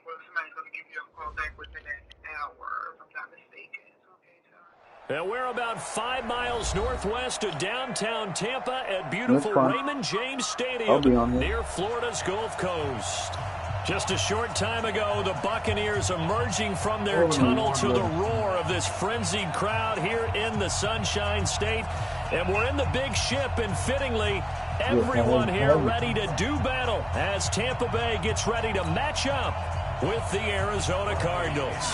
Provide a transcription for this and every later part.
well, somebody's going to give you a call back within an hour, if I'm not mistaken. And we're about 5 miles northwest of downtown Tampa at beautiful Raymond James Stadium near Florida's Gulf Coast. Just a short time ago, the Buccaneers emerging from their tunnel to the roar of this frenzied crowd here in the Sunshine State. And we're in the big ship, and fittingly, everyone here ready to do battle as Tampa Bay gets ready to match up with the Arizona Cardinals.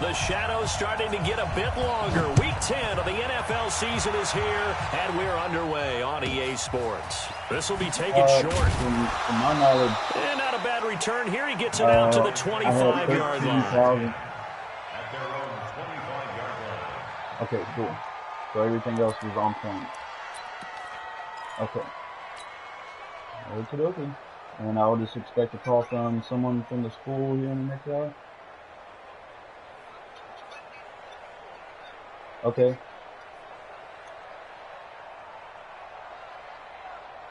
The shadow's starting to get a bit longer. Week 10 of the NFL season is here, and we're underway on EA Sports. This will be taken short. From my knowledge, and not a bad return here. He gets it out to the 25-yard line. Okay, cool. So everything else is on point. Okay. Okay. And I would just expect a call from someone from the school here in the next hour. Okay.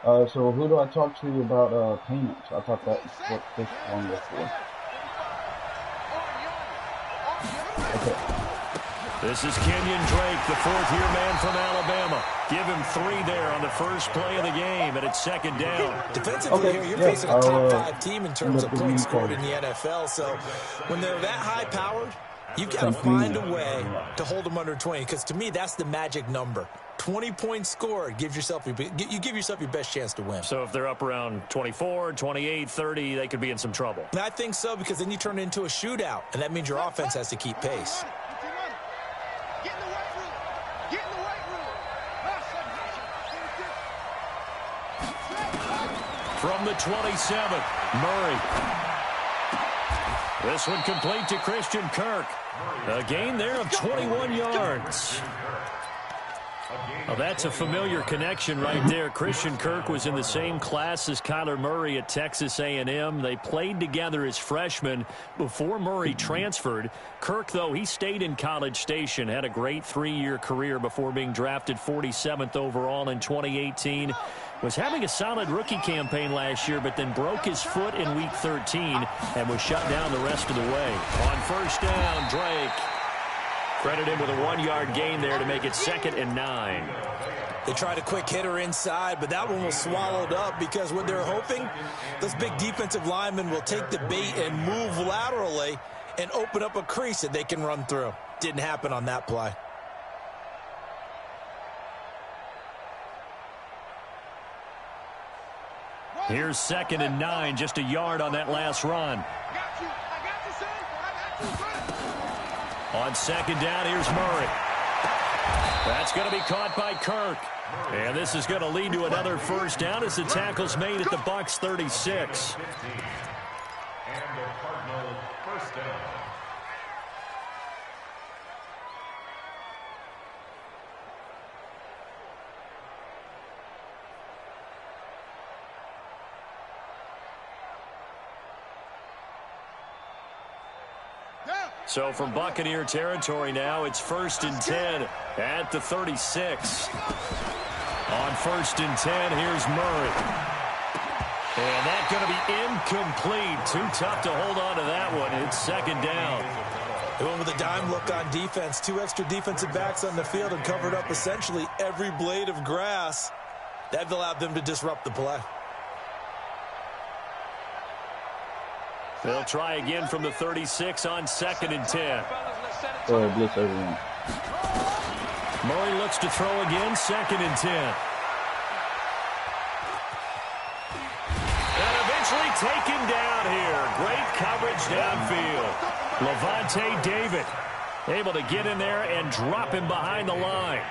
So who do I talk to about payments? I thought that's what this one was for. Okay. This is Kenyon Drake, the fourth-year man from Alabama. Give him 3 there on the first play of the game, and it's second down. Defensively here, you're facing a top-5 team in terms of points scored in the NFL. So when they're that high-powered, you've got to find a way to hold them under 20, because to me, that's the magic number. 20 points scored, you give yourself your best chance to win. So if they're up around 24, 28, 30, they could be in some trouble. And I think so, because then you turn it into a shootout, and that means your offense has to keep pace. From the 27, Murray. This one complete to Christian Kirk. A gain there of 21 yards. Well, that's a familiar connection right there. Christian Kirk was in the same class as Kyler Murray at Texas A&M. They played together as freshmen before Murray transferred. Kirk, though, he stayed in College Station, had a great 3-year career before being drafted 47th overall in 2018. Was having a solid rookie campaign last year, but then broke his foot in Week 13 and was shut down the rest of the way. On first down, Drake. Credit him with a 1-yard gain there to make it 2nd and 9. They tried a quick hitter inside, but that one was swallowed up because what they're hoping, those big defensive linemen will take the bait and move laterally and open up a crease that they can run through. Didn't happen on that play. Here's 2nd and 9, just a yard on that last run. On second down, here's Murray. That's going to be caught by Kirk. And this is going to lead to another first down as the tackle's made at the Bucs 36. And the Cardinals first down. So from Buccaneer territory now, it's 1st and 10 at the 36. On 1st and 10, here's Murray. And that's going to be incomplete. Too tough to hold on to that one. It's 2nd down. They went with a dime look on defense. 2 extra defensive backs on the field and covered up essentially every blade of grass. That allowed them to disrupt the play. They'll try again from the 36 on 2nd and 10. Go ahead, blitz everyone. Murray looks to throw again, 2nd and 10. And eventually taken down here. Great coverage downfield. Levante David able to get in there and drop him behind the line.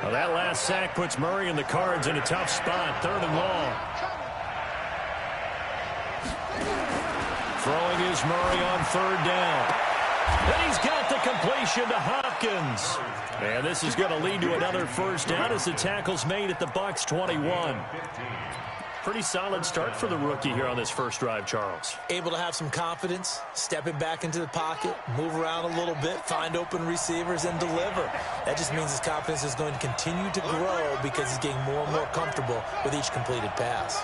Well, that last sack puts Murray and the Cards in a tough spot. 3rd and long. Throwing is Murray on 3rd down. And he's got the completion to Hopkins. And this is going to lead to another first down as the tackle's made at the Bucs 21. Pretty solid start for the rookie here on this first drive, Charles. Able to have some confidence, stepping back into the pocket, move around a little bit, find open receivers, and deliver. That just means his confidence is going to continue to grow because he's getting more and more comfortable with each completed pass.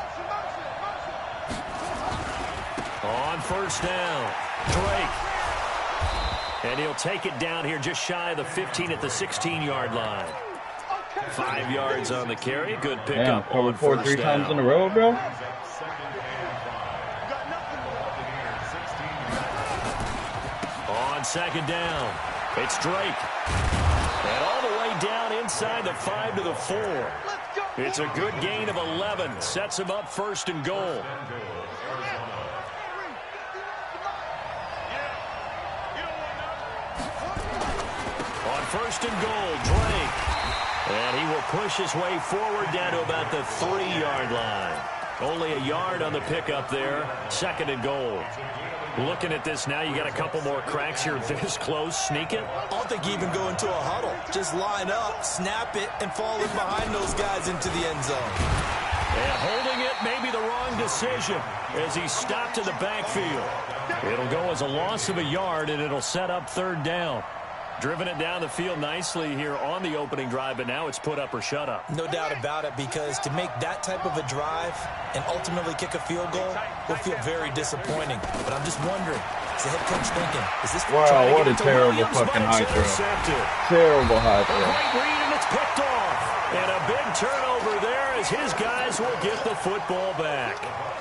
On first down, Drake. And he'll take it down here just shy of the 15 at the 16-yard line. 5 yards on the carry. Good pickup on first down. 3 times in a row, bro. On second down, it's Drake. And all the way down inside the 5 to the 4. It's a good gain of 11. Sets him up first and goal. On first and goal, Drake. And he will push his way forward down to about the 3-yard line. Only a yard on the pickup there. Second and goal. Looking at this now, you got a couple more cracks here this close. Sneak it. I don't think you even go into a huddle. Just line up, snap it, and fall in behind those guys into the end zone. And holding it may be the wrong decision as he stopped in the backfield. It'll go as a loss of a yard, and it'll set up third down. Driven it down the field nicely here on the opening drive, but now it's put up or shut up. No doubt about it, because to make that type of a drive and ultimately kick a field goal will feel very disappointing. But I'm just wondering, is the head coach thinking, is this wow, what a terrible fucking high throw. Terrible high throw. Great read, and it's picked off. And a big turnover there as his guys will get the football back.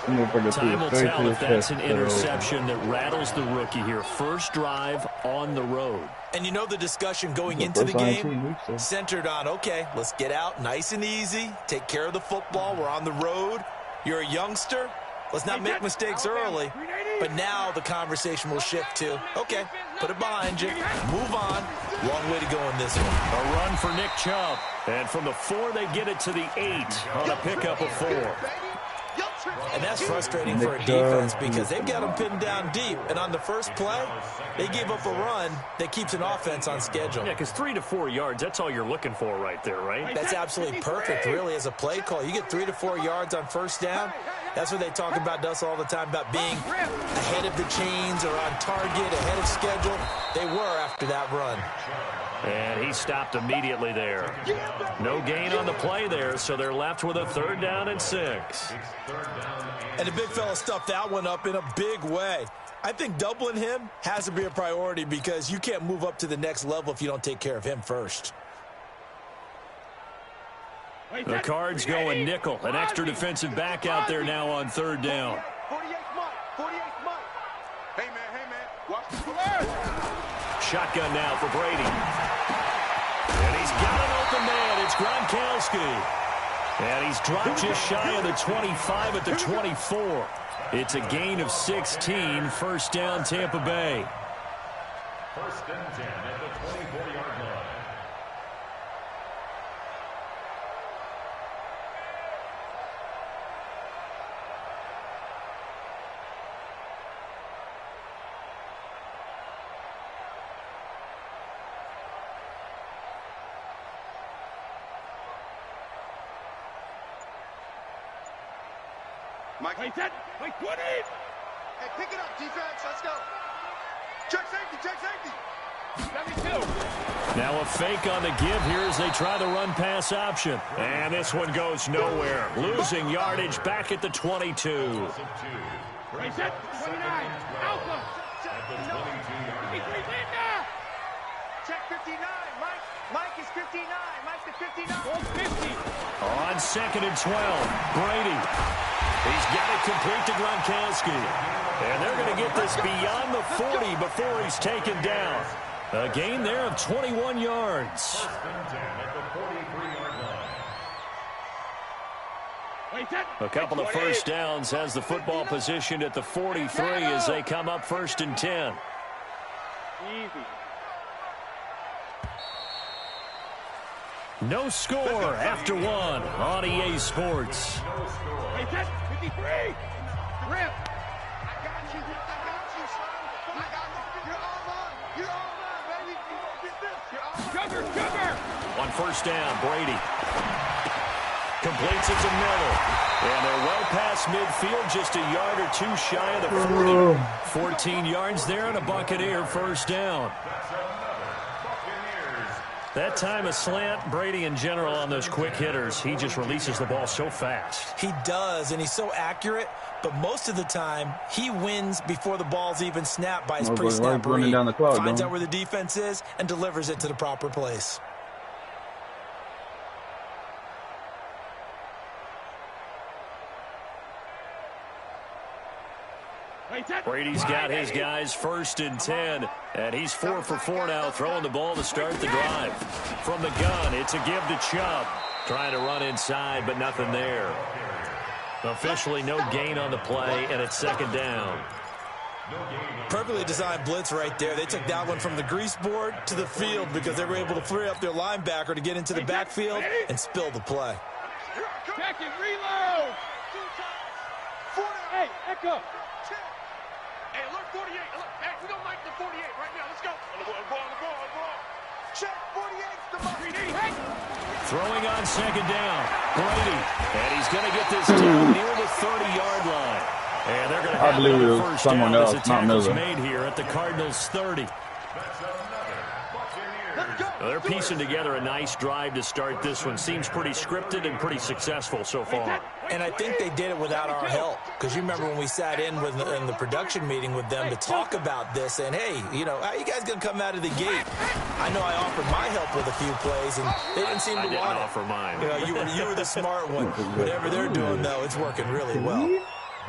Time will tell if that's an interception that rattles the rookie here. First drive on the road. And you know the discussion going into the game centered on, okay, let's get out nice and easy, take care of the football, we're on the road. You're a youngster, let's not make mistakes early. But now the conversation will shift to, okay, put it behind you, move on. Long way to go in this one. A run for Nick Chubb. And from the 4, they get it to the 8 on a pickup of 4. And that's frustrating for a defense because they've got them pinned down deep. And on the first play, they gave up a run that keeps an offense on schedule. Yeah, because 3 to 4 yards, that's all you're looking for right there, right? That's absolutely perfect, really, as a play call. You get 3 to 4 yards on first down. That's what they talk about us all the time, about being ahead of the chains or on target, ahead of schedule. They were after that run. And he stopped immediately there. No gain on the play there, so they're left with a 3rd down and 6. And the big fella stuffed that one up in a big way. I think doubling him has to be a priority because you can't move up to the next level if you don't take care of him first. The Cards going nickel. An extra defensive back out there now on 3rd down. 48 Mike. Hey, man. Watch the Shotgun now for Brady. And he's got an open man. It's Gronkowski. And he's dropped just shy of the 25 at the 24. It's a gain of 16. First down, Tampa Bay. First and 10 at the 24-yard line. Mike, hey, 20! Hey, pick it up, defense. Let's go. Check safety. 72. Now a fake on the give here as they try the run-pass option. And this one goes nowhere. Losing yardage back at the 22. Reset. 29. Alpha. At the 22-yard line. Check 59. Mike is 59. Mike's the 59. 50. On 2nd and 12, Brady. He's got it complete to Gronkowski. And they're going to get this beyond the 40 before he's taken down. A gain there of 21 yards. First and 10 at the 43-yard line. A couple of first downs has the football positioned at the 43 as they come up 1st and 10. Easy. No score after 1 on EA Sports. Hey, 53. Rip. I got you, son. I got you. You're all mine, baby. Get this. Sugar. On first down, Brady. Completes it to Miller. And they're well past midfield, just a yard or two shy of the 40. 14 yards there and a Buccaneer first down. That time a slant. Brady in general on those quick hitters, he just releases the ball so fast. He does, and he's so accurate, but most of the time he wins before the ball's even snapped by his pre-snap read. Finds out where the defense is and delivers it to the proper place. Brady's got his guys 1st and 10, and he's 4 for 4 now, throwing the ball to start the drive. From the gun, it's a give to Chubb. Trying to run inside, but nothing there. Officially no gain on the play, and it's 2nd down. Perfectly designed blitz right there. They took that one from the grease board to the field because they were able to free up their linebacker to get into the backfield and spill the play. Check it, reload. Hey, echo. Hey, look, 48. Look, hey, we don't like the 48 right now. Let's go. On the ball. Check, 48's the mark. Hey. Throwing on 2nd down. Brady. And he's going to get this down near the 30-yard line. And they're going to have another first down as a tackle's made here at the Cardinals 30. They're piecing together a nice drive to start this one. Seems pretty scripted and pretty successful so far. And I think they did it without our help. Because you remember when we sat in the production meeting with them to talk about this. And, hey, you know, how are you guys going to come out of the gate? I know I offered my help with a few plays, and they didn't seem to want it. I didn't offer mine. You know, you were the smart one. Whatever they're doing, though, it's working really well.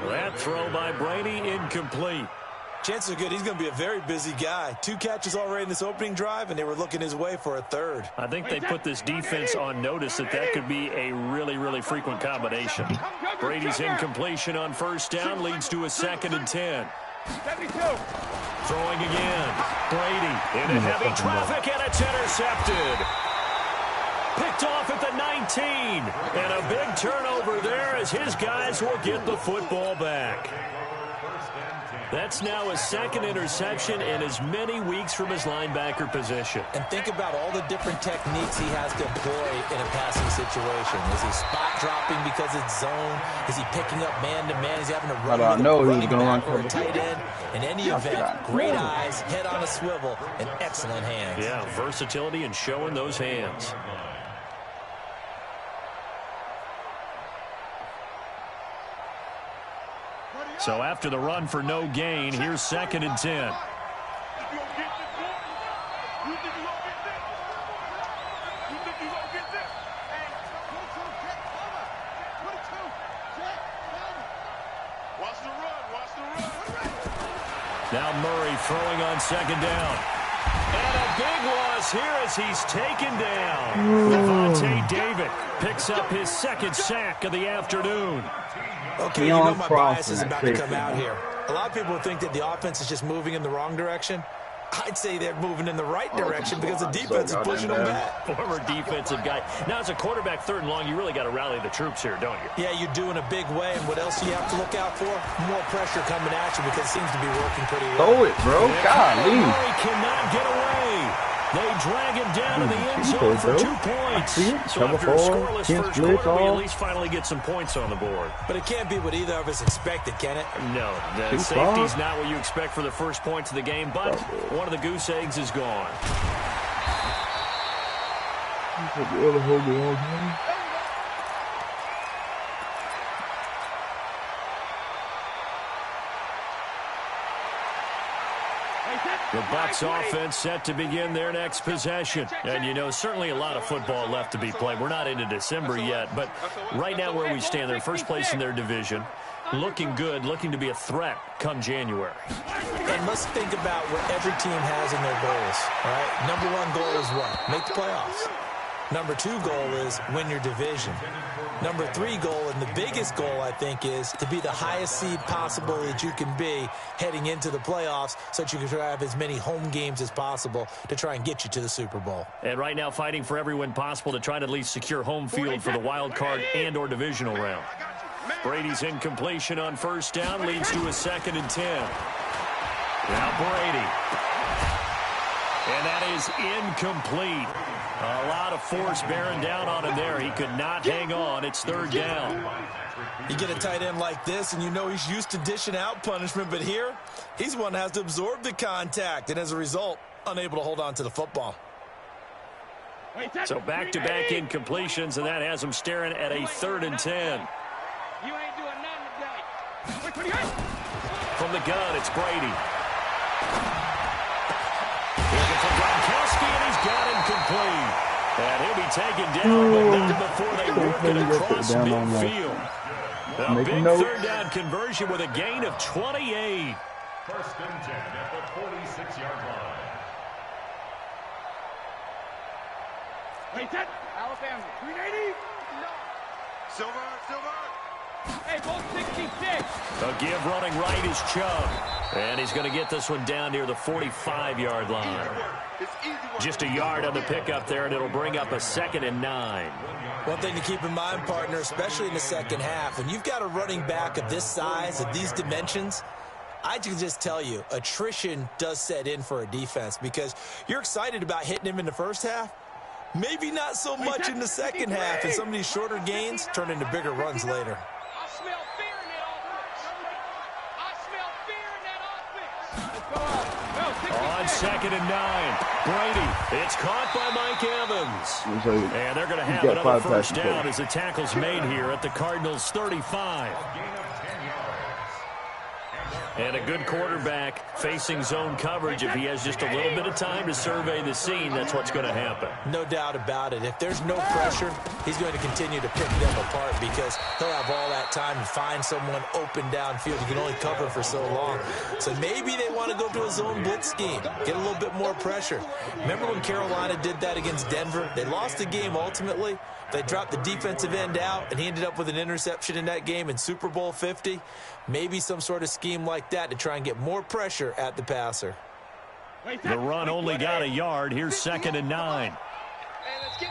That throw by Brady, incomplete. Chances are good he's going to be a very busy guy. 2 catches already in this opening drive, and they were looking his way for a 3rd. I think they put this defense on notice that could be a really, really frequent combination. Brady's incompletion on 1st down leads to a 2nd and 10. 72. Throwing again. Brady into heavy traffic, and it's intercepted. Picked off at the 19. And a big turnover there as his guys will get the football back. That's now his 2nd interception in as many weeks from his linebacker position. And think about all the different techniques he has to employ in a passing situation. Is he spot dropping because it's zone? Is he picking up man-to-man? Is he having to run with a running back or a tight end? In any event, great eyes, head on a swivel, and excellent hands. Yeah, versatility and showing those hands. So after the run for no gain, here's 2nd and 10. Now Murray throwing on 2nd down. And a big loss here as he's taken down. Levante David picks up his 2nd sack of the afternoon. Okay, you know my bias is about to come out here. A lot of people think that the offense is just moving in the wrong direction. I'd say they're moving in the right direction because the defense is pushing them back. Former defensive guy. Now, as a quarterback 3rd and long, you really got to rally the troops here, don't you? Yeah, you do in a big way. And what else do you have to look out for? More pressure coming at you because it seems to be working pretty well. Throw it, bro. Golly. Murray cannot get away. They drag him down to the end zone for 2 points. So after a scoreless first quarter, we at least finally get some points on the board. But it can't be what either of us expected, can it? No, the safety's not what you expect for the first points of the game, but one of the goose eggs is gone. The Bucs offense set to begin their next possession. And, you know, certainly a lot of football left to be played. We're not into December yet, but right now where we stand, they're first place in their division. Looking good, looking to be a threat come January. And let's think about what every team has in their goals, all right? Number 1 goal is what? Make the playoffs. Number 2 goal is win your division. Number 3 goal, and the biggest goal, I think, is to be the highest seed possible that you can be heading into the playoffs so that you can try to have as many home games as possible to try and get you to the Super Bowl. And right now fighting for every win possible to try to at least secure home field for the wild card and or divisional round. Brady's incompletion on 1st down leads to a 2nd and 10. Now Brady. And that is incomplete. A lot of force bearing down on him there. He could not hang on. It's third down. You get a tight end like this, and you know he's used to dishing out punishment, but here, he's one that has to absorb the contact, and as a result, unable to hold on to the football. So back-to-back incompletions, and that has him staring at a 3rd and 10. You ain't doing nothing today. From the gun, it's Brady. Looking for Gronkowski, and he's got him complete. And he'll be taken down, but not before they work it across midfield. A big third down conversion with a gain of 28. 1st and 10 at the 46-yard line. Wait, that Alabama. 380? No. Silver. Hey, both 66. A give running right is Chubb. And he's going to get this one down near the 45-yard line. Just a yard on the pickup there, and it'll bring up a 2nd and 9. One thing to keep in mind, partner, especially in the second half, when you've got a running back of this size, of these dimensions, I can just tell you, attrition does set in for a defense because you're excited about hitting him in the first half. Maybe not so much in the second half, and some of these shorter gains turn into bigger runs later. I smell fear in that offense. I smell fear in that offense. Let's go out. On 2nd and 9, Brady. It's caught by Mike Evans. And they're going to have another first down as the tackle's made here at the Cardinals' 35. And a good quarterback facing zone coverage. If he has just a little bit of time to survey the scene, that's what's going to happen. No doubt about it. If there's no pressure, he's going to continue to pick them apart because he'll have all that time to find someone open downfield. He can only cover for so long. So maybe they want to go to a zone blitz scheme, get a little bit more pressure. Remember when Carolina did that against Denver? They lost the game ultimately. They dropped the defensive end out, and he ended up with an interception in that game in Super Bowl 50. Maybe some sort of scheme like that to try and get more pressure at the passer. The run only got a yard. Here's 2nd and 9.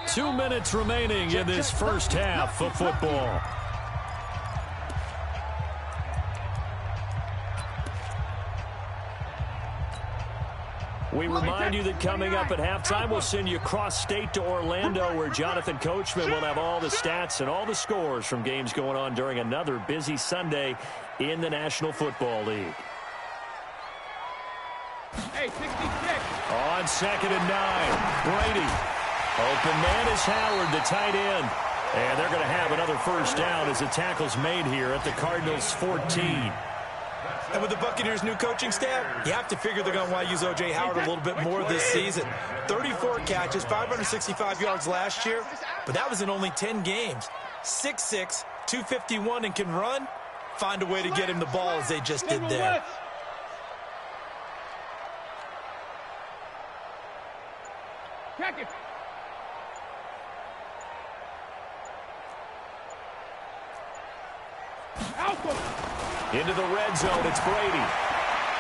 2 minutes remaining in this first half of football. We remind you that coming up at halftime, we'll send you across state to Orlando, where Jonathan Coachman will have all the stats and all the scores from games going on during another busy Sunday in the National Football League. Hey, 66. On 2nd and 9, Brady. Open man is Howard, the tight end. And they're going to have another first down as the tackle's made here at the Cardinals' 14. And with the Buccaneers' new coaching staff, you have to figure they're going to want to use O.J. Howard a little bit more this season. 34 catches, 565 yards last year, but that was in only 10 games. 6'6", 251, and can run. Find a way to get him the ball as they just did there. Check it. Into the red zone, it's Brady.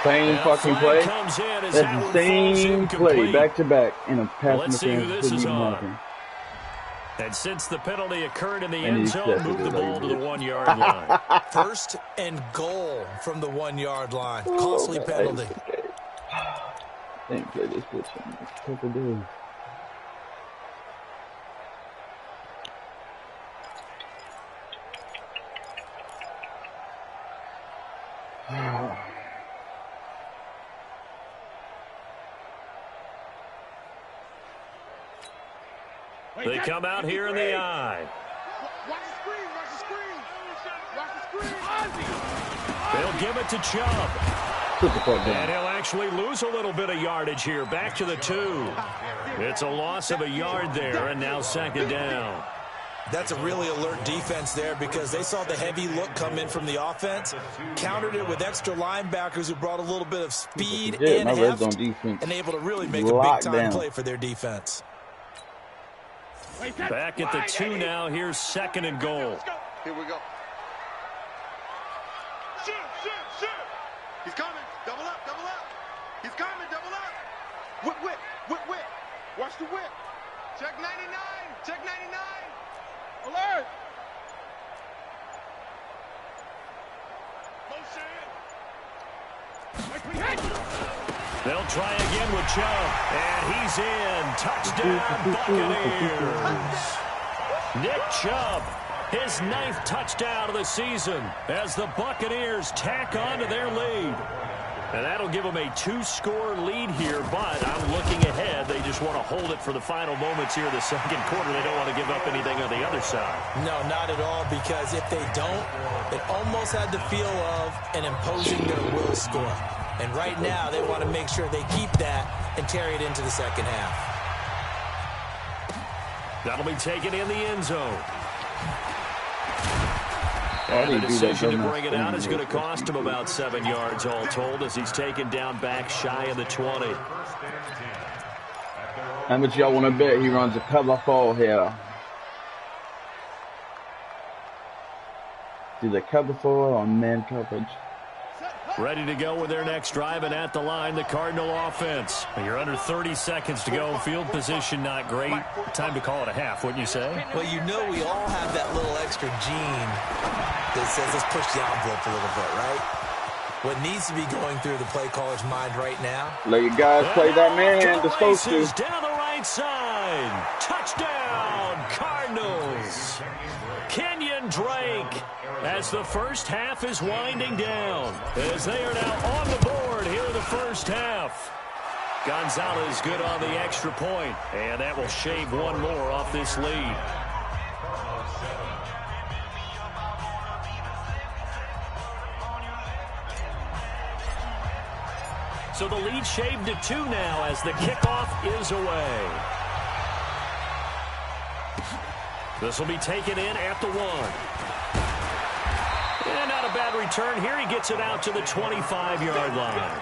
Same fucking play. Comes in as That's the same play, back to back, in a pass Let's see who this is on. Marking. And since the penalty occurred in the end zone, move the ball to the 1-yard line. 1st and goal from the 1-yard line. Costly penalty. Didn't play this bitch. What to do? They come out here in the eye. Watch the screen, watch the screen. Watch the screen. They'll give it to Chubb. And he'll actually lose a little bit of yardage here. Back to the 2. It's a loss of a yard there, and now 2nd down. That's a really alert defense there because they saw the heavy look come in from the offense, countered it with extra linebackers who brought a little bit of speed and heft, and able to really make a big-time play for their defense. Back at the 2 now. Here's 2nd and goal. Here we go. Shoot. He's coming. Double up. He's coming. Double up. Whip. Watch the whip. Check 99. Alert. Motion. They'll try again with Chubb, and he's in. Touchdown, Buccaneers. Nick Chubb, his 9th touchdown of the season as the Buccaneers tack on to their lead. And that'll give them a 2-score lead here, but I'm looking ahead. They just want to hold it for the final moments here in the second quarter. They don't want to give up anything on the other side. No, not at all, because if they don't, it almost had the feel of an imposing their will score. And right now, they want to make sure they keep that and carry it into the second half. That'll be taken in the end zone. And the decision to bring it out is going to cost him about 7 yards all told as he's taken down back shy of the 20. How much y'all want to bet he runs a cover 4 here? Do the cover 4 or man coverage? Ready to go with their next drive, and at the line, the Cardinal offense. You're under 30 seconds to go. Field position not great. Time to call it a half, wouldn't you say? Well, you know we all have that little extra gene that says let's push the envelope a little bit, right? What needs to be going through the play caller's mind right now. Let you guys play that man they're supposed to. Down the right side. Touchdown, Cardinals. Kenyon Drake as the first half is winding down. As they are now on the board here in the first half. Gonzalez good on the extra point, and that will shave one more off this lead. So the lead shaved to 2 now as the kickoff is away. This will be taken in at the 1. And not a bad return here. He gets it out to the 25-yard line.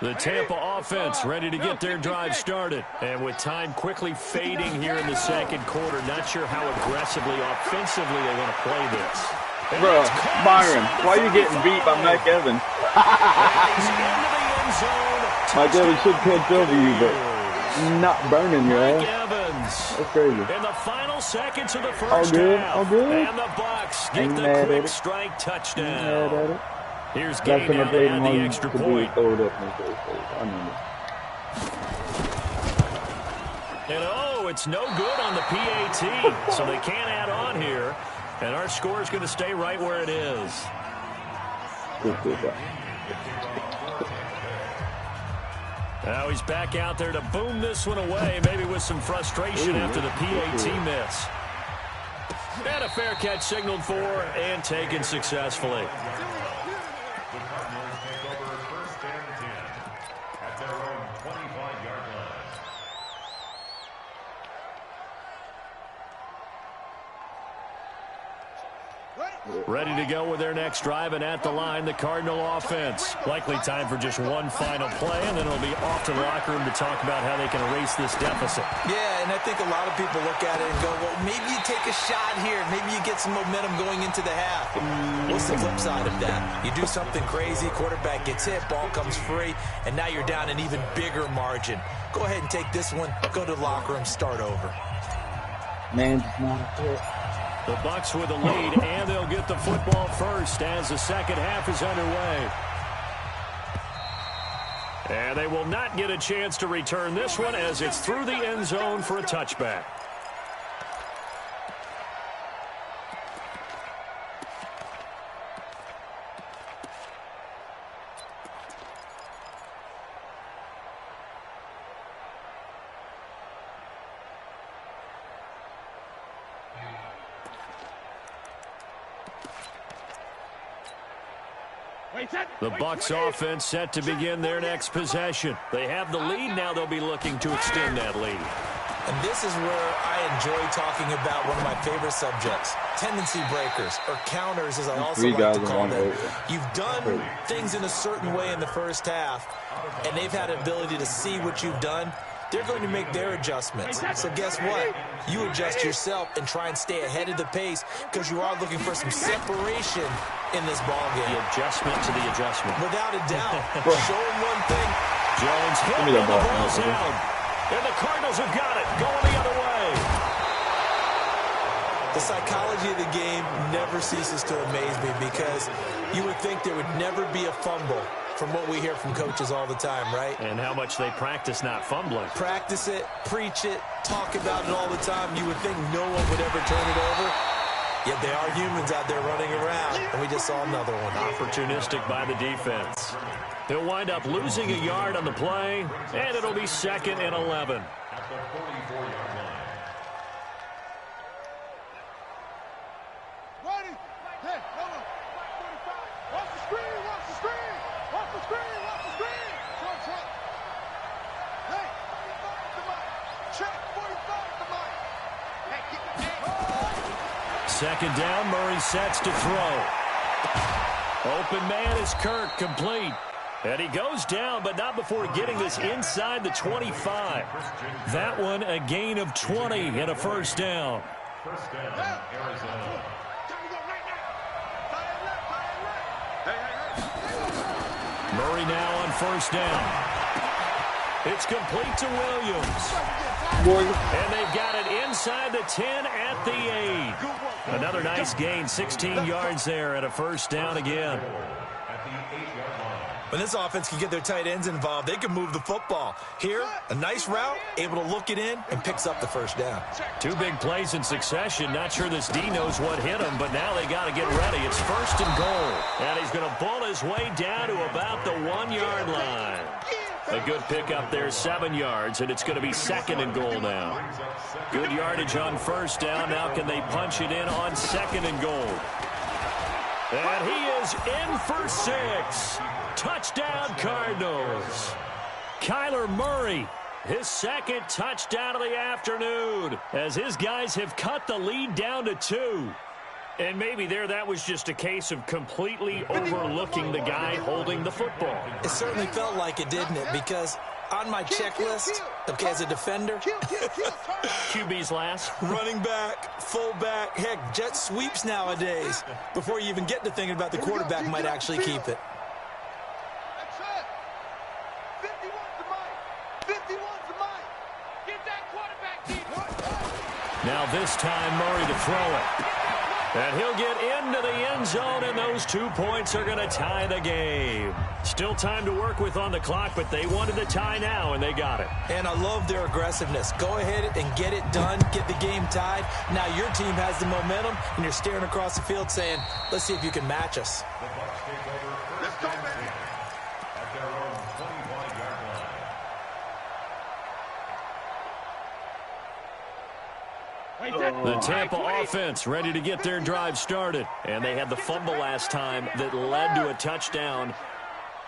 The Tampa offense ready to get their drive started. And with time quickly fading here in the second quarter, not sure how aggressively, offensively they want to play this. Bro, Byron, why are you getting beat by Mike Evans? Mike Evans should catch over you, but not burning your ass. That's crazy. In the final seconds of the first half. All good. And the Bucs get the quick strike touchdown. Here's That's game now to add the extra point. And oh, it's no good on the PAT, so they can't add on here. And our score is going to stay right where it is. Now he's back out there to boom this one away, maybe with some frustration after the PAT miss. And a fair catch signaled for and taken successfully. Ready to go with their next drive, and at the line, the Cardinal offense. Likely time for just one final play, and then it'll be off to the locker room to talk about how they can erase this deficit. Yeah, and I think a lot of people look at it and go, well, maybe you take a shot here. Maybe you get some momentum going into the half. What's the flip side of that? You do something crazy, quarterback gets hit, ball comes free, and now you're down an even bigger margin. Go ahead and take this one, go to the locker room, start over. Man, it's not a fit. The Bucs with the lead, and they'll get the football first as the second half is underway. And they will not get a chance to return this one as it's through the end zone for a touchback. The Bucs offense set to begin their next possession. They have the lead. Now they'll be looking to extend that lead. And this is where I enjoy talking about one of my favorite subjects, tendency breakers, or counters, as I also like to call them. You've done things in a certain way in the first half, and they've had an ability to see what you've done. They're going to make their adjustments. So guess what? You adjust yourself and try and stay ahead of the pace because you are looking for some separation in this ball game. The adjustment to the adjustment. Without a doubt. Show them one thing. Jones hit and the ball's out. And the Cardinals have got it. Going the other way. The The psychology of the game never ceases to amaze me because you would think there would never be a fumble from what we hear from coaches all the time, right? And how much they practice not fumbling. Practice it, preach it, talk about it all the time. You would think no one would ever turn it over. Yet they are humans out there running around, and we just saw another one. Opportunistic by the defense. They'll wind up losing a yard on the play, and it'll be 2nd and 11. At the 44-yard line. Ready? Hey, hold on. 45. Watch the screen, watch the screen. Watch the screen, watch the screen. Trump. Hey, 45 the mic. Check 45 the mic. Hey, get the game. 2nd down, Murray sets to throw. Open man is Kirk, complete. And he goes down, but not before getting this inside the 25. That one a gain of 20 and a 1st down. 1st down, Arizona. Time to go right now. Hey. Murray now on 1st down. It's complete to Williams. And they've got it inside the 10 at the 8. Another nice gain, 16 yards there and a 1st down again. At the 8-yard line. When this offense can get their tight ends involved, they can move the football. Here, a nice route, able to look it in, and picks up the 1st down. 2 big plays in succession. Not sure this D knows what hit him, but now they got to get ready. It's 1st and goal. And he's going to bull his way down to about the 1-yard line. A good pickup there, 7 yards, and it's going to be 2nd and goal now. Good yardage on 1st down. Now can they punch it in on 2nd and goal? And he is in for 6. Touchdown, Cardinals. Kyler Murray, his 2nd touchdown of the afternoon, as his guys have cut the lead down to 2. And maybe that was just a case of completely overlooking the guy holding the football. It certainly felt like it, didn't it? Because on my checklist, okay, as a defender, QB's last. running back, fullback, heck, jet sweeps nowadays. Before you even get to thinking about the quarterback might actually keep it. That's it. 51's the mic. 51's the mic. Get that quarterback deep. Now this time Murray to throw it. And he'll get into the end zone, and those 2 points are going to tie the game. Still time to work with on the clock, but they wanted the tie now, and they got it. And I love their aggressiveness. Go ahead and get it done, get the game tied. Now your team has the momentum, and you're staring across the field saying, let's see if you can match us. The Bucs take over 1st and 10 at their own 21-yard line. The Tampa offense ready to get their drive started. And they had the fumble last time that led to a touchdown.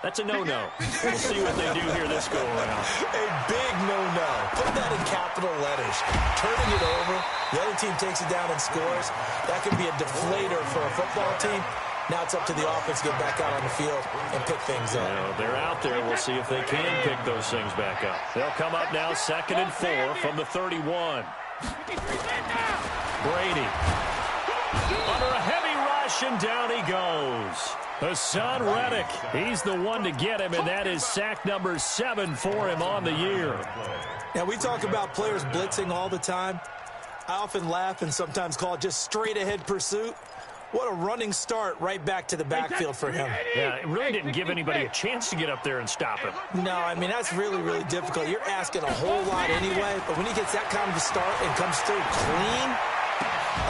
That's a no-no. We'll see what they do here this go-around. A big no-no. Put that in capital letters. Turning it over, the other team takes it down and scores. That can be a deflator for a football team. Now it's up to the offense to get back out on the field and pick things up. Well, they're out there. We'll see if they can pick those things back up. They'll come up now 2nd and 4 from the 31. Brady under a heavy rush, and down he goes. Hassan Reddick, he's the one to get him, and that is sack number 7 for him on the year. Now, we talk about players blitzing all the time. I often laugh and sometimes call it just straight-ahead pursuit. What a running start right back to the backfield for him. Yeah, it really didn't give anybody a chance to get up there and stop him. No, I mean, that's really, really difficult. You're asking a whole lot anyway, but when he gets that kind of a start and comes through clean,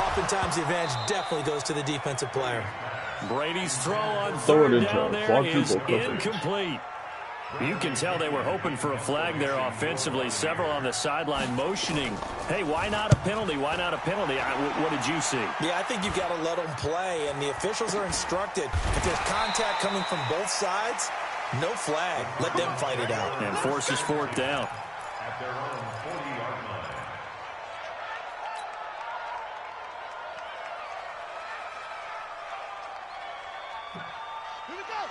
oftentimes the advantage definitely goes to the defensive player. Brady's throw on 3rd down there is incomplete. You can tell they were hoping for a flag there offensively. Several on the sideline motioning. Hey, why not a penalty? Why not a penalty? What did you see? Yeah, I think you've got to let them play, and the officials are instructed. If there's contact coming from both sides, no flag. Let them fight it out. And forces 4th down. At their own 40-yard line.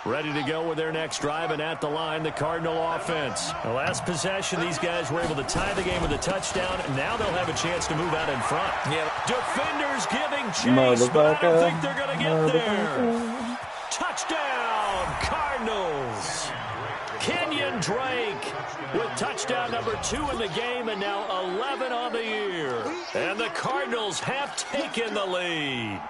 Ready to go with their next drive, and at the line, the Cardinal offense. The last possession, these guys were able to tie the game with a touchdown, and now they'll have a chance to move out in front. Yeah. Defenders giving chase, but I don't think they're going to get there. Touchdown, Cardinals. Kenyon Drake with touchdown number 2 in the game, and now 11 on the year. And the Cardinals have taken the lead.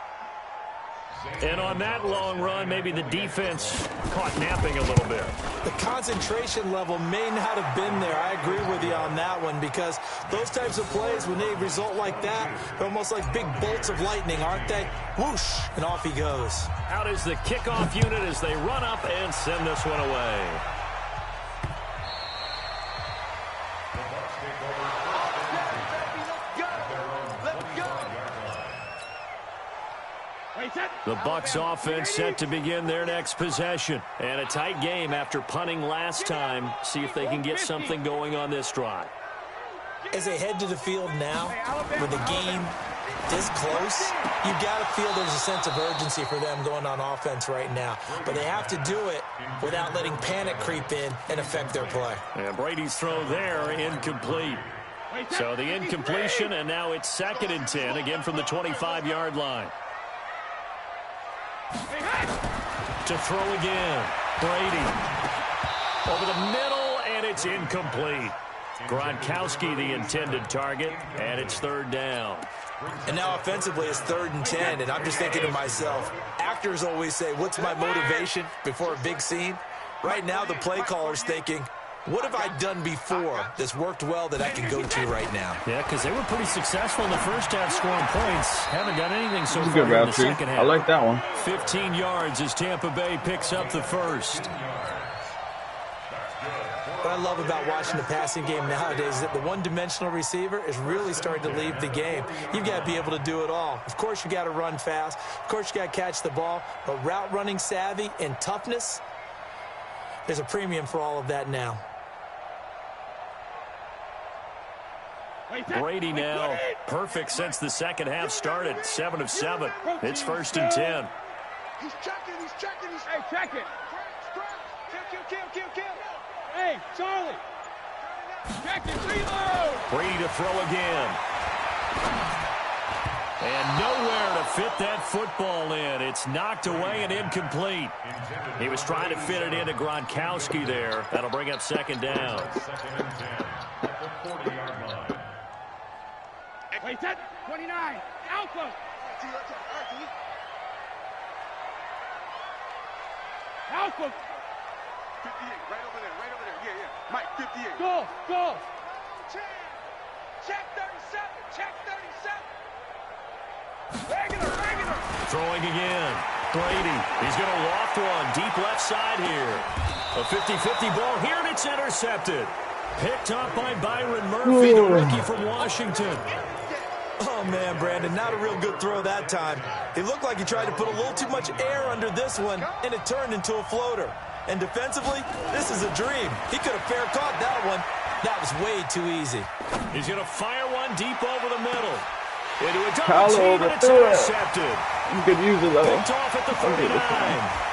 And on that long run, maybe the defense caught napping a little bit. The concentration level may not have been there. I agree with you on that one, because those types of plays, when they result like that, they're almost like big bolts of lightning, aren't they? Whoosh, and off he goes. Out is the kickoff unit as they run up and send this one away. The Bucs offense set to begin their next possession. And a tight game after punting last time. See if they can get something going on this drive. As they head to the field now, with the game this close, you've got to feel there's a sense of urgency for them going on offense right now. But they have to do it without letting panic creep in and affect their play. And Brady's throw there, incomplete. So the incompletion, and now it's 2nd and 10, again from the 25-yard line. To throw again. Brady. Over the middle, and it's incomplete. Gronkowski the intended target, and it's 3rd down. And now offensively it's 3rd and 10, and I'm just thinking to myself, actors always say, what's my motivation before a big scene? Right now the play caller's thinking, what have I done before that's worked well that I can go to right now? Yeah, because they were pretty successful in the first half scoring points. Haven't done anything so far good, in the second half. I like that one. 15 yards as Tampa Bay picks up the first. What I love about watching the passing game nowadays is that the one-dimensional receiver is really starting to leave the game. You've got to be able to do it all. Of course, you got to run fast. Of course, you got to catch the ball. But route running savvy and toughness, there's a premium for all of that now. Brady now perfect since the second half started. 7 of 7. It's 1st and 10. He's checking. Hey, check it. Kill. Hey, Charlie. Check it, reload. Brady to throw again. And nowhere to fit that football in. It's knocked away and incomplete. He was trying to fit it into Gronkowski there. That'll bring up 2nd down. 2nd and 10 at the 40-yard line. Wait, set. 29. Alpha. Alpha. 58, right over there. Yeah. Mike, 58. Go. Check 37. Regular. Throwing again. Brady. He's going to loft one. Deep left side here. A 50-50 ball here, and it's intercepted. Picked up by Byron Murphy, the rookie from Washington. Oh, man, Brandon, not a real good throw that time. It looked like he tried to put a little too much air under this one, and it turned into a floater. And defensively, this is a dream. He could have fair caught that one. That was way too easy. He's going to fire one deep over the middle. Into a double team, and it's intercepted. You could use it, though. Picked off at the 39.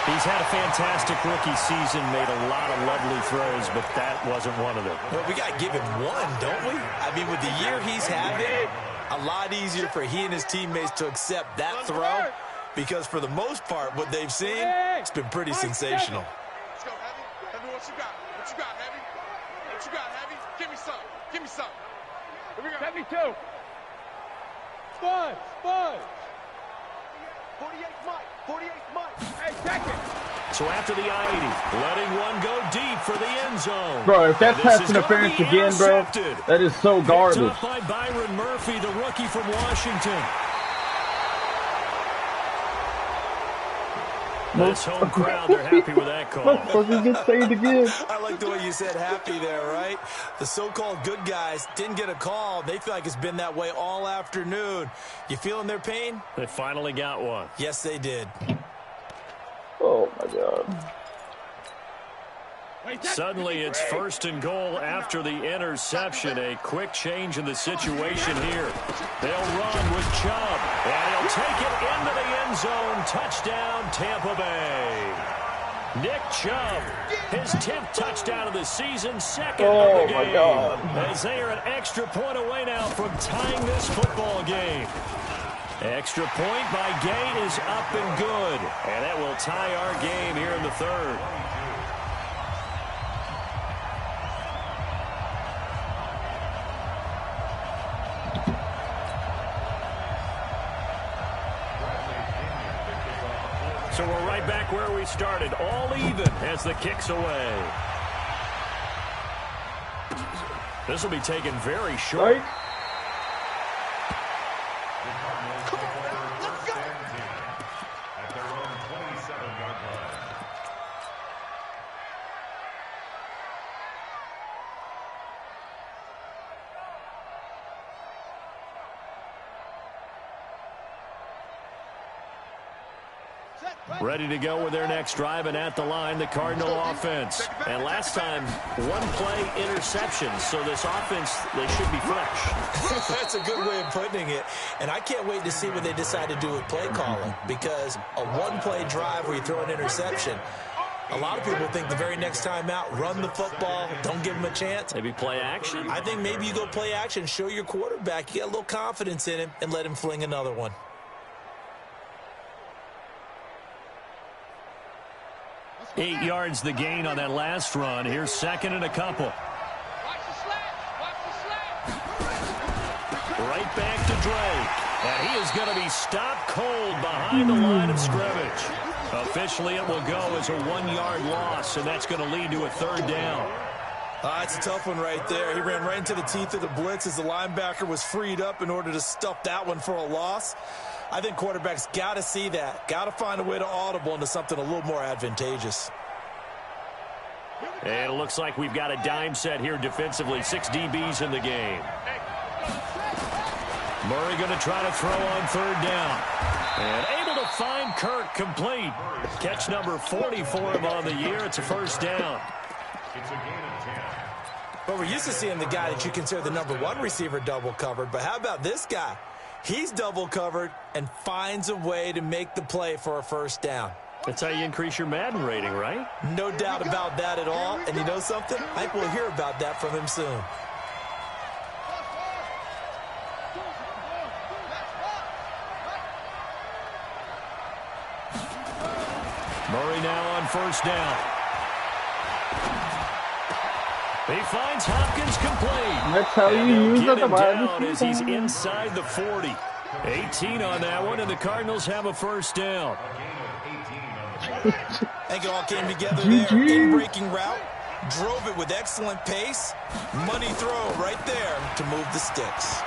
He's had a fantastic rookie season, made a lot of lovely throws, but that wasn't one of them. Well, we got to give him one, don't we? I mean, with the year he's having, a lot easier for he and his teammates to accept that throw, because for the most part, what they've seen, it's been pretty sensational. Let's go, Heavy. Heavy, what you got, Heavy? What you got, Heavy? Give me some. Here we go. 72. Spud. 48 Mike. Hey, check it. So after the I-80, letting one go deep for the end zone. Bro, if that's pass interference again, bro, that is so garbage. Picked up by Byron Murphy, the rookie from Washington. This home crowd, they're happy with that call. Motherfuckers get saved again. I like the way you said happy there, right? The so-called good guys didn't get a call. They feel like it's been that way all afternoon. You feeling their pain? They finally got one. Yes, they did. Oh, my God. Suddenly, it's 1st and goal after the interception. A quick change in the situation here. They'll run with Chubb, and he'll take it into the end zone. Touchdown, Tampa Bay. Nick Chubb, his 10th touchdown of the season, 2nd of the game. Oh, my God. As they are an extra point away now from tying this football game. Extra point by Gate is up and good, and that will tie our game here in the 3rd. So we're right back where we started, all even as the kick's away. This will be taken very short. Right. At their own 27-yard line. Ready to go with their next drive, and at the line, the Cardinal offense. And last time, one play interception, so this offense, they should be fresh. That's a good way of putting it. And I can't wait to see what they decide to do with play calling, because a one-play drive where you throw an interception, a lot of people think the very next time out, run the football, don't give them a chance. Maybe play action? I think maybe you go play action, show your quarterback you got a little confidence in him, and let him fling another one. 8 yards the gain on that last run. Here's second and a couple. Watch the slash. Watch the slash. Right back to Drake. And he is going to be stopped cold behind the line of scrimmage. Officially, it will go as a 1-yard loss, and that's going to lead to a third down. That's a tough one right there. He ran right into the teeth of the blitz as the linebacker was freed up in order to stuff that one for a loss. I think quarterbacks got to see that. Got to find a way to audible into something a little more advantageous. And it looks like we've got a dime set here defensively. 6 DBs in the game. Murray going to try to throw on third down. And able to find Kirk complete. Catch number 40 for him on the year. It's a first down. It's a gain of 10. But we're used to seeing the guy that you consider the number 1 receiver double covered. But how about this guy? He's double covered and finds a way to make the play for a first down. That's how you increase your Madden rating, right? No doubt about that at all. And you know something? I think we'll hear about that from him soon. Murray now on first down. He finds Hopkins complete. That's how And you they'll use get it. him down as he's inside the 40. 18 on that one, and the Cardinals have a first down. I think it all came together there. In-breaking route. Drove it with excellent pace. Money throw right there to move the sticks.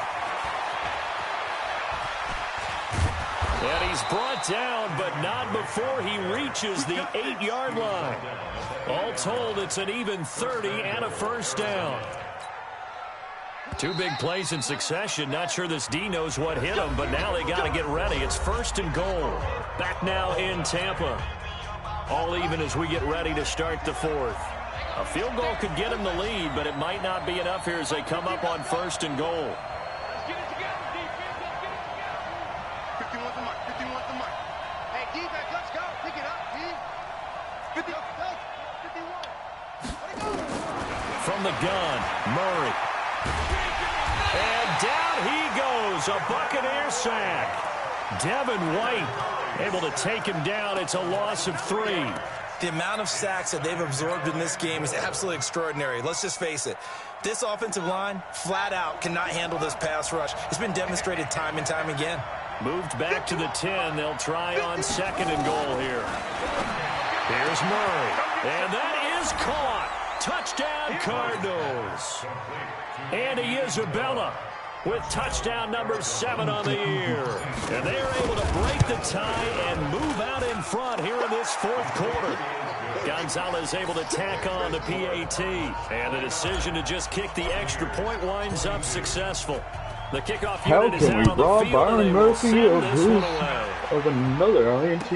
And he's brought down, but not before he reaches the 8-yard line. All told, it's an even 30 and a first down. 2 big plays in succession. Not sure this D knows what hit him, but now they got to get ready. It's first and goal. Back now in Tampa. All even as we get ready to start the fourth. A field goal could get him the lead, but it might not be enough here as they come up on first and goal. Let's get it together, defense. Let's get it together. 51 the mark. 51 the mark. Hey, defense, let's go. Pick it up, D. 50. 51. From the gun, Murray. And down he goes. A Buccaneer sack. Devin White able to take him down. It's a loss of 3. The amount of sacks that they've absorbed in this game is absolutely extraordinary. Let's just face it. This offensive line, flat out, cannot handle this pass rush. It's been demonstrated time and time again. Moved back to the 10. They'll try on second and goal here. Here's Murray. And that is caught. Touchdown, Cardinals. Andy Isabella with touchdown number 7 on the year. And they're able to break the tie and move out in front here in this fourth quarter. Gonzalez able to tack on the PAT. And the decision to just kick the extra point winds up successful. The kickoff How unit is can out we on the rob field, and Byron they will Murphy send of this one away. of another INT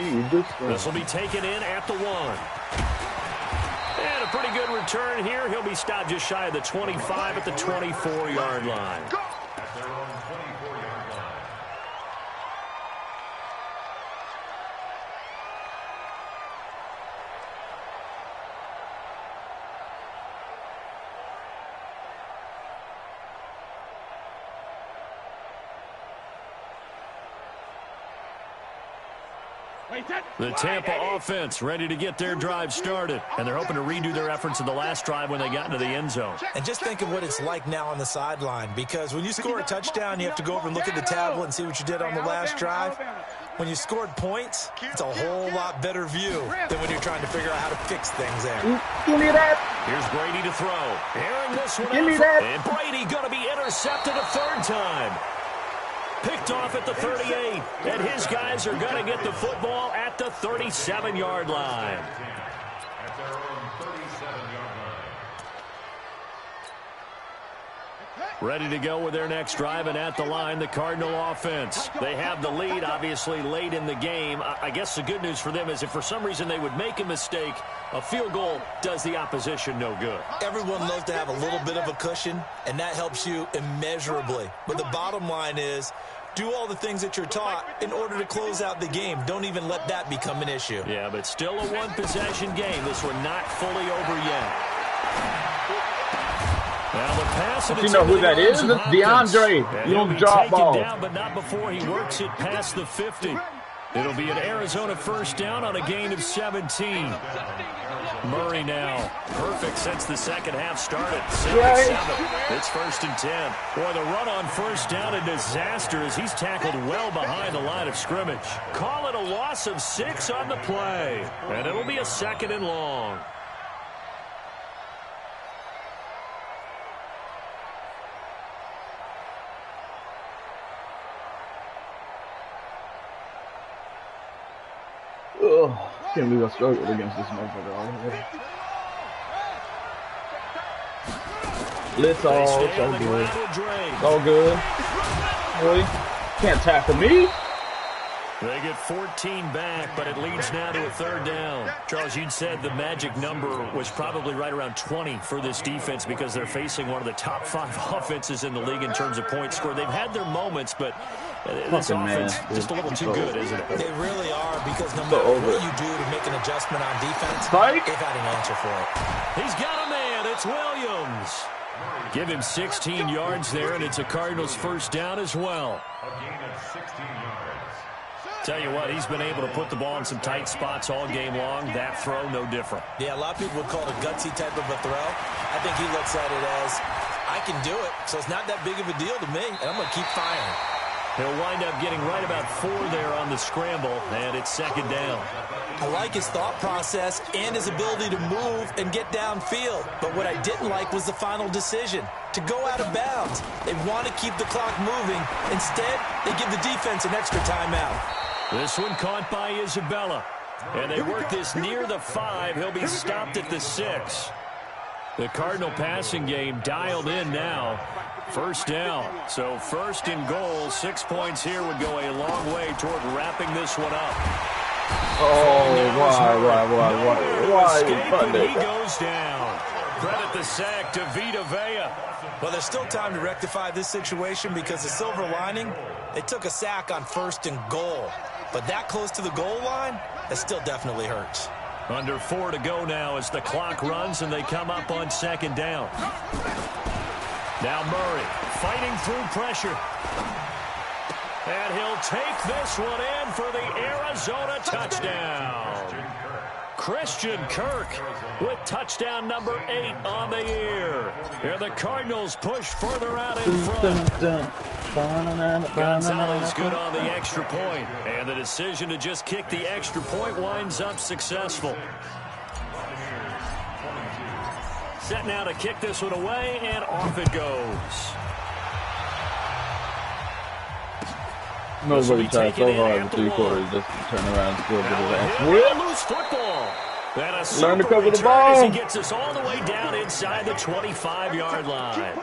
This will be taken in at the 1. And a pretty good return here. He'll be stopped just shy of the 25 at the 24-yard line. At their own 24-yard line. The Tampa offense ready to get their drive started. And they're hoping to redo their efforts in the last drive when they got into the end zone. And just think of what it's like now on the sideline, because when you score a touchdown, you have to go over and look at the tablet and see what you did on the last drive. When you scored points, it's a whole lot better view than when you're trying to figure out how to fix things there. Give me that. Here's Brady to throw. Airing this one Give me out. that. And Brady going to be intercepted a third time. Picked off at the 38. And his guys are going to get the football at the 37-yard line. At their own 37-yard line. Ready to go with their next drive, and at the line, the Cardinal offense. They have the lead, obviously, late in the game. I guess the good news for them is if for some reason they would make a mistake, a field goal does the opposition no good. Everyone loves to have a little bit of a cushion, and that helps you immeasurably. But the bottom line is, do all the things that you're taught in order to close out the game. Don't even let that become an issue. Yeah, but still a one-possession game. This one not fully over yet. Now the pass, you know who that is? It's DeAndre. You don't drop ball. Down, but not before he works it past the 50. It'll be an Arizona first down on a gain of 17. Murray now. Perfect since the second half started. 7-7. It's 1st and 10. Boy, the run on first down a disaster as he's tackled well behind the line of scrimmage. Call it a loss of 6 on the play. And it'll be a 2nd and long. Ugh, can't believe I struggled against this motherfucker all the way. It's all so good. It's all good. Boy, can't tackle me. They get 14 back, but it leads now to a 3rd down. Charles, you'd said the magic number was probably right around 20 for this defense because they're facing one of the top 5 offenses in the league in terms of points scored. They've had their moments, but this offense just a little too good, isn't it? They really are, because no matter what you do to make an adjustment on defense, they've had an answer for it. He's got a man. It's Williams. Give him 16 yards there, and it's a Cardinals first down as well. A gain of 16 yards. Tell you what, he's been able to put the ball in some tight spots all game long. That throw, no different. Yeah, a lot of people would call it a gutsy type of a throw. I think he looks at it as, I can do it, so it's not that big of a deal to me, and I'm going to keep firing. He'll wind up getting right about 4 there on the scramble, and it's 2nd down. I like his thought process and his ability to move and get downfield. But what I didn't like was the final decision, to go out of bounds. They want to keep the clock moving. Instead, they give the defense an extra timeout. This one caught by Isabella. And they work this near the 5. He'll be stopped at the 6. The Cardinal passing game dialed in now. First down. So 1st and goal. 6 points here would go a long way toward wrapping this one up. Oh, why? He goes down. Credit the sack to Vita Vea. Well, there's still time to rectify this situation because the silver lining, they took a sack on 1st and goal. But that close to the goal line, that still definitely hurts. Under 4 to go now as the clock runs and they come up on 2nd down. Now Murray fighting through pressure. And he'll take this one in for the Arizona touchdown. Christian Kirk with touchdown number 8 on the year. Here the Cardinals push further out in front. Gonzalez good on the extra point. And the decision to just kick the extra point winds up successful. Set now to kick this one away, and off it goes. Nobody tried so hard in 3 quarters just to turn around and still get his ass. Loose football. And learn to cover the ball. He gets us all the way down inside the 25-yard line.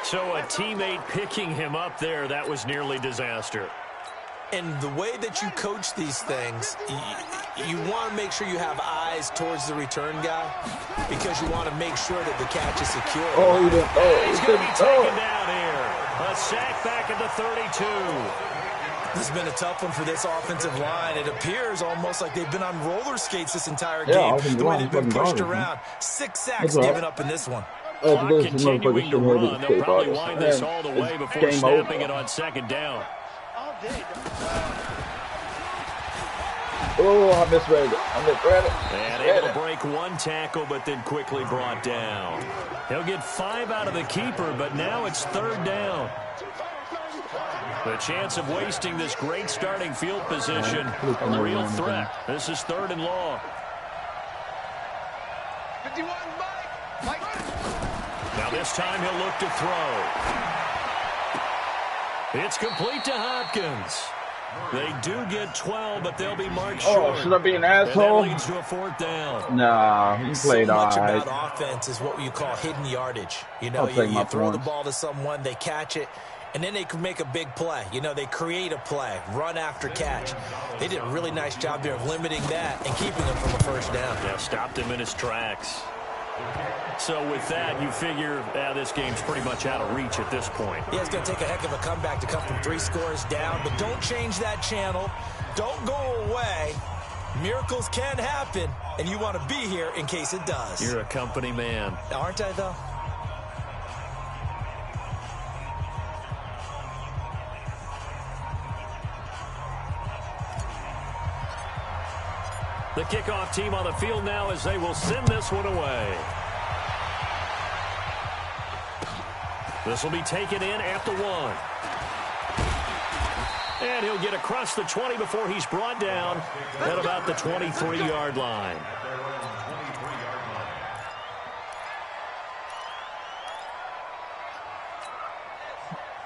So a teammate picking him up there, that was nearly disaster. And the way that you coach these things, you want to make sure you have eyes towards the return guy because you want to make sure that the catch is secure. Oh, he didn't. He's going to be taken down here. A sack back at the 32. This has been a tough one for this offensive line. It appears almost like they've been on roller skates this entire game. The way they've been pushed around. 6 sacks given up in this one. Continuing to run. They'll probably wind this all the way before snapping it on 2nd down. Oh, I misread it. And able to break 1 tackle, but then quickly brought down. He'll get 5 out of the keeper, but now it's 3rd down. The chance of wasting this great starting field position, a real threat. This is 3rd and long. 51, Mike. Now this time he'll look to throw. It's complete to Hopkins. They do get 12, but they'll be marked short. Oh, should I be an asshole? And that leads to a 4th down. Nah, he played all right. So much about offense is what you call hidden yardage. You know, you throw the ball to someone, they catch it, and then they can make a big play. You know, they create a play, run after catch. They did a really nice job there of limiting that and keeping him from a 1st down. Yeah, stopped him in his tracks. So with that, you figure this game's pretty much out of reach at this point. Yeah, it's going to take a heck of a comeback to come from 3 scores down, but don't change that channel. Don't go away. Miracles can happen, and you want to be here in case it does. You're a company man. Aren't I, though? The kickoff team on the field now as they will send this one away. This will be taken in at the 1. And he'll get across the 20 before he's brought down at about the 23-yard line.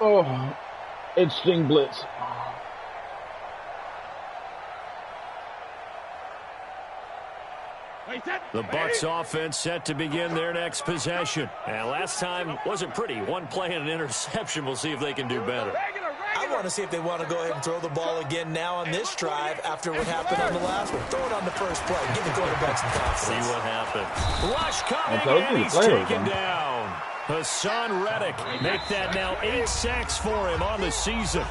Oh, interesting blitz. The Bucs offense set to begin their next possession. And last time wasn't pretty. One play and an interception. We'll see if they can do better. I want to see if they want to go ahead and throw the ball again now on this drive after what happened on the last one. Throw it on the first play. Give the quarterback some confidence. See what happens. Rush coming, and he's taken down. Hassan Reddick make that now 8 sacks for him on the season.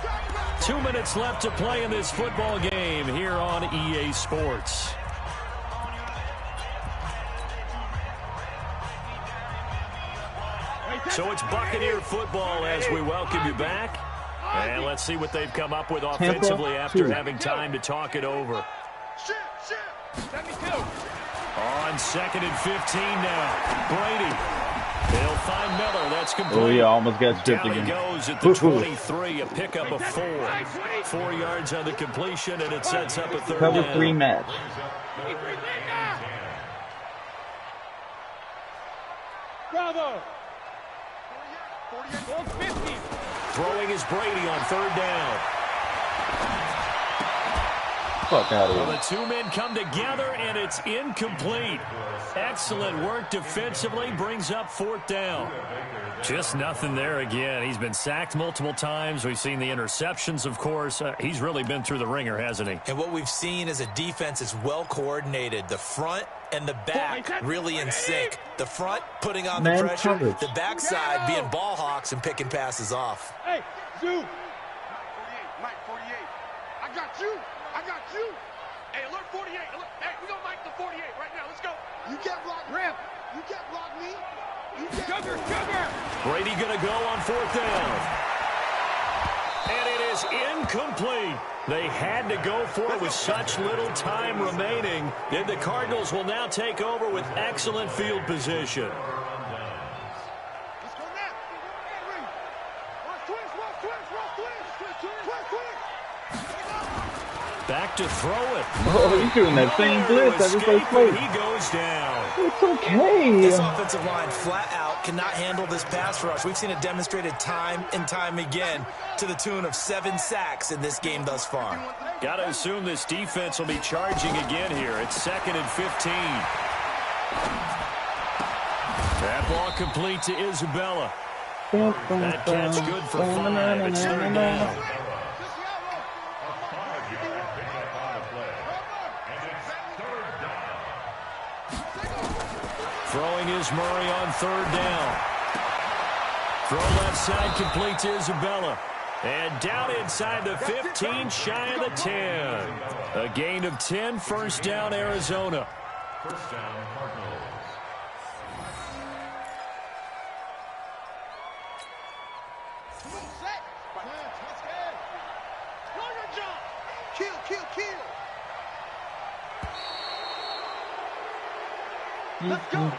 2 minutes left to play in this football game here on EA Sports. So it's Buccaneer football as we welcome you back. And let's see what they've come up with offensively after having time to talk it over. On 2nd and 15 now. Brady. They'll find Miller. That's complete. Oh, yeah, almost got stripped Down again. He goes at the 23, a pickup of 4. 4 yards on the completion, and it sets up a 3rd Cover down. 3 match. Bravo. Throwing is Brady on 3rd down. Fuck out of Well, here. the 2 men come together, and it's incomplete. Excellent work defensively, brings up 4th down. Just nothing there again. He's been sacked multiple times. We've seen the interceptions, of course. He's really been through the ringer, hasn't he? And what we've seen is a defense that's well coordinated. The front and the back really in sync. The front putting on the pressure. Coverage. The backside being ball hawks and picking passes off. Hey, Zoo. Mike 48. I got you. I got you. Hey, alert 48. Alert. Hey, we gonna Mike the 48 right now. Let's go. You can't block Rip. You can't block me. You can't. Sugar. Brady going to go on 4th down. And it is incomplete. They had to go for it with such little time remaining. And the Cardinals will now take over with excellent field position. Let's go now. Twist. Back to throw it. Oh, he's doing that same blitz every first play. He goes down. It's okay. This offensive line flat out cannot handle this pass rush. We've seen it demonstrated time and time again to the tune of 7 sacks in this game thus far. Got to assume this defense will be charging again here. It's 2nd and 15. That ball complete to Isabella. That catch good for 5. It's 3rd down. Throwing is Murray on 3rd down. Throw left side complete to Isabella. And down inside the 15, shy of the 10. A gain of 10, 1st down, Arizona. 1st down, Cardinals. Let's go.